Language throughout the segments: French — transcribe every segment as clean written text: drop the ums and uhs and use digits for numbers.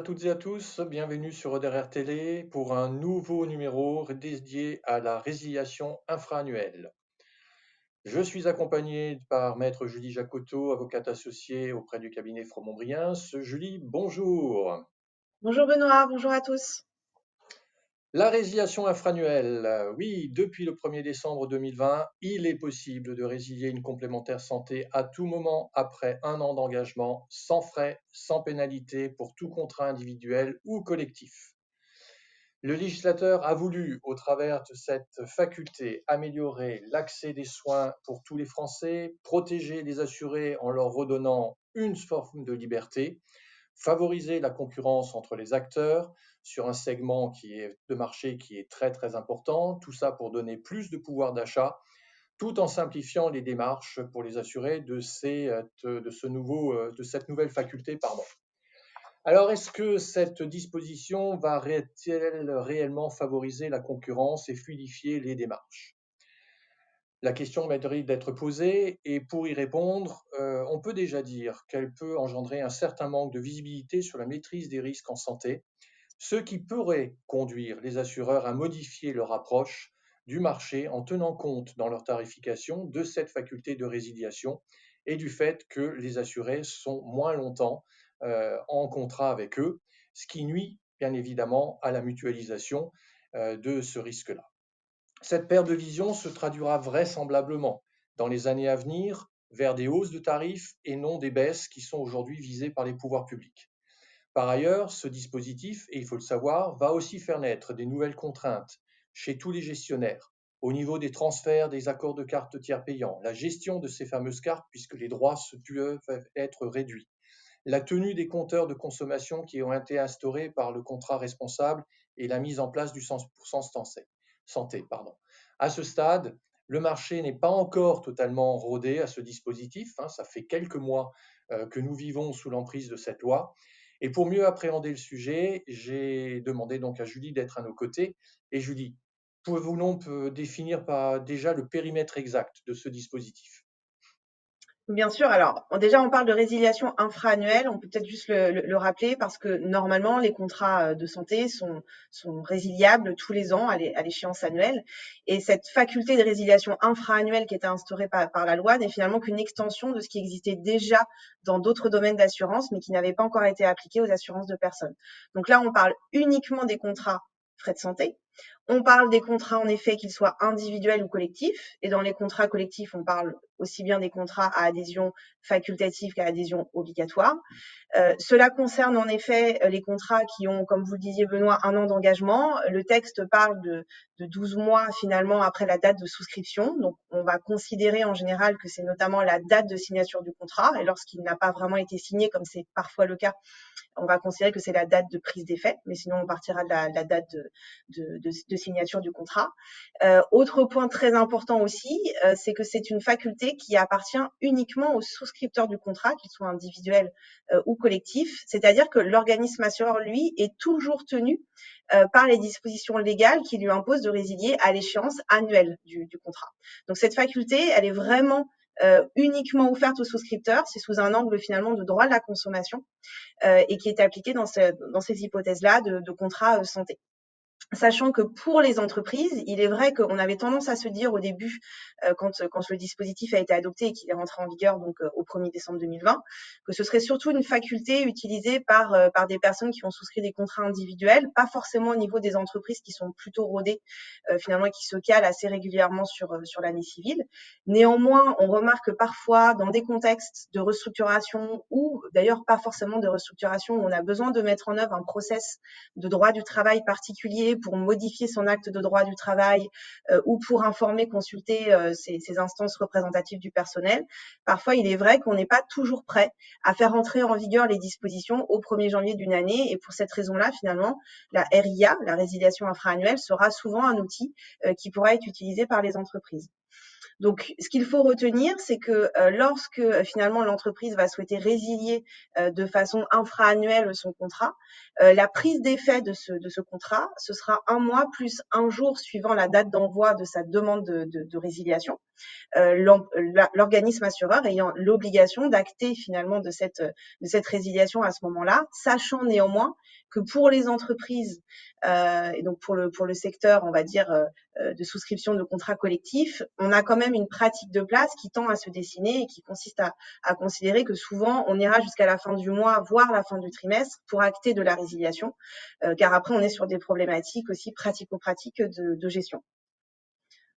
toutes et à tous, bienvenue sur EDR Télé pour un nouveau numéro dédié à la résiliation infra-annuelle. Je suis accompagné par Maître Julie Jacotot, avocate associée auprès du cabinet Fromont-Briens. Julie, bonjour. Bonjour Benoît, bonjour à tous. La résiliation infra-annuelle, oui, depuis le 1er décembre 2020, il est possible de résilier une complémentaire santé à tout moment après un an d'engagement, sans frais, sans pénalité pour tout contrat individuel ou collectif. Le législateur a voulu, au travers de cette faculté, améliorer l'accès des soins pour tous les Français, protéger les assurés en leur redonnant une forme de liberté, favoriser la concurrence entre les acteurs sur un segment de marché qui est très très important, tout ça pour donner plus de pouvoir d'achat, tout en simplifiant les démarches pour les assurés de cette nouvelle faculté. Alors, est-ce que cette disposition va-t-elle réellement favoriser la concurrence et fluidifier les démarches? La question mérite d'être posée et pour y répondre, on peut déjà dire qu'elle peut engendrer un certain manque de visibilité sur la maîtrise des risques en santé, ce qui pourrait conduire les assureurs à modifier leur approche du marché en tenant compte dans leur tarification de cette faculté de résiliation et du fait que les assurés sont moins longtemps en contrat avec eux, ce qui nuit bien évidemment à la mutualisation de ce risque-là. Cette perte de vision se traduira vraisemblablement dans les années à venir vers des hausses de tarifs et non des baisses qui sont aujourd'hui visées par les pouvoirs publics. Par ailleurs, ce dispositif, et il faut le savoir, va aussi faire naître des nouvelles contraintes chez tous les gestionnaires, au niveau des transferts des accords de cartes tiers payants, la gestion de ces fameuses cartes puisque les droits peuvent être réduits, la tenue des compteurs de consommation qui ont été instaurés par le contrat responsable et la mise en place du 100% santé. À ce stade, le marché n'est pas encore totalement rodé à ce dispositif. Ça fait quelques mois que nous vivons sous l'emprise de cette loi. Et pour mieux appréhender le sujet, j'ai demandé donc à Julie d'être à nos côtés. Et Julie, pouvez-vous donc définir déjà le périmètre exact de ce dispositif? Bien sûr, alors déjà on parle de résiliation infra-annuelle, on peut peut-être juste le rappeler parce que normalement les contrats de santé sont résiliables tous les ans à l'échéance annuelle et cette faculté de résiliation infra-annuelle qui était instaurée par la loi n'est finalement qu'une extension de ce qui existait déjà dans d'autres domaines d'assurance mais qui n'avait pas encore été appliqué aux assurances de personnes. Donc là on parle uniquement des contrats frais de santé. On parle des contrats, en effet, qu'ils soient individuels ou collectifs. Et dans les contrats collectifs, on parle aussi bien des contrats à adhésion facultative qu'à adhésion obligatoire. Cela concerne en effet les contrats qui ont, comme vous le disiez Benoît, un an d'engagement. Le texte parle de 12 mois finalement après la date de souscription. Donc on va considérer en général que c'est notamment la date de signature du contrat. Et lorsqu'il n'a pas vraiment été signé, comme c'est parfois le cas, on va considérer que c'est la date de prise d'effet, mais sinon on partira de la date de signature du contrat. Autre point très important aussi, c'est que c'est une faculté qui appartient uniquement aux souscripteurs du contrat, qu'ils soient individuels ou collectifs, c'est-à-dire que l'organisme assureur, lui, est toujours tenu par les dispositions légales qui lui imposent de résilier à l'échéance annuelle du contrat. Donc cette faculté, elle est vraiment uniquement offerte aux souscripteurs, c'est sous un angle finalement de droit de la consommation et qui est appliquée dans ces hypothèses-là de contrat santé. Sachant que pour les entreprises, il est vrai qu'on avait tendance à se dire au début, quand le dispositif a été adopté et qu'il est rentré en vigueur donc au 1er décembre 2020, que ce serait surtout une faculté utilisée par des personnes qui ont souscrit des contrats individuels, pas forcément au niveau des entreprises qui sont plutôt rodées finalement et qui se calent assez régulièrement sur l'année civile. Néanmoins, on remarque que parfois dans des contextes de restructuration ou d'ailleurs pas forcément de restructuration où on a besoin de mettre en œuvre un process de droit du travail particulier pour modifier son acte de droit du travail ou pour informer, consulter ces instances représentatives du personnel. Parfois, il est vrai qu'on n'est pas toujours prêt à faire entrer en vigueur les dispositions au 1er janvier d'une année et pour cette raison-là, finalement, la RIA, la résiliation infra-annuelle, sera souvent un outil qui pourra être utilisé par les entreprises. Donc, ce qu'il faut retenir, c'est que lorsque finalement l'entreprise va souhaiter résilier de façon infra-annuelle son contrat, la prise d'effet de ce contrat, ce sera 1 mois plus 1 jour suivant la date d'envoi de sa demande de résiliation. l'organisme assureur ayant l'obligation d'acter finalement de cette résiliation à ce moment-là, sachant néanmoins que pour les entreprises et donc pour le secteur, on va dire, de souscription de contrats collectifs, on a quand même une pratique de place qui tend à se dessiner et qui consiste à considérer que souvent on ira jusqu'à la fin du mois, voire la fin du trimestre, pour acter de la résiliation, car après on est sur des problématiques aussi pratico-pratiques de gestion.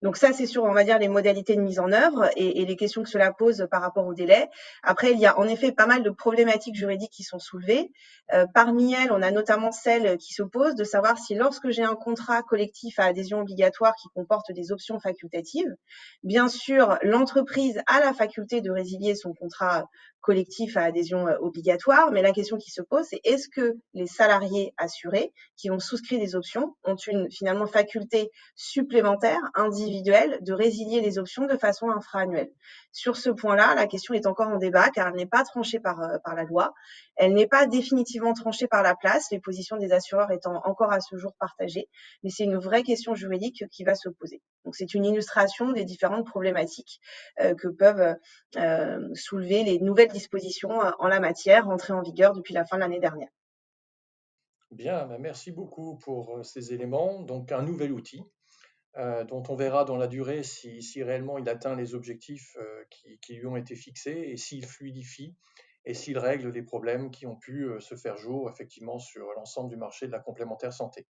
Donc ça, c'est sur, on va dire, les modalités de mise en œuvre et les questions que cela pose par rapport au délai. Après, il y a en effet pas mal de problématiques juridiques qui sont soulevées. Parmi elles, on a notamment celle qui se pose de savoir si lorsque j'ai un contrat collectif à adhésion obligatoire qui comporte des options facultatives, bien sûr, l'entreprise a la faculté de résilier son contrat collectif à adhésion obligatoire, mais la question qui se pose, c'est est-ce que les salariés assurés qui ont souscrit des options ont une finalement faculté supplémentaire, individuelle, de résilier les options de façon infra-annuelle. Sur ce point-là, la question est encore en débat car elle n'est pas tranchée par la loi. Elle n'est pas définitivement tranchée par la place, les positions des assureurs étant encore à ce jour partagées, mais c'est une vraie question juridique qui va se poser. Donc c'est une illustration des différentes problématiques que peuvent soulever les nouvelles dispositions en la matière entrées en vigueur depuis la fin de l'année dernière. Bien, merci beaucoup pour ces éléments. Donc, un nouvel outil dont on verra dans la durée si réellement il atteint les objectifs qui lui ont été fixés et s'il fluidifie et s'il règle les problèmes qui ont pu se faire jour effectivement sur l'ensemble du marché de la complémentaire santé.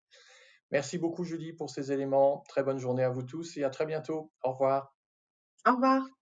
Merci beaucoup Julie pour ces éléments. Très bonne journée à vous tous et à très bientôt. Au revoir. Au revoir.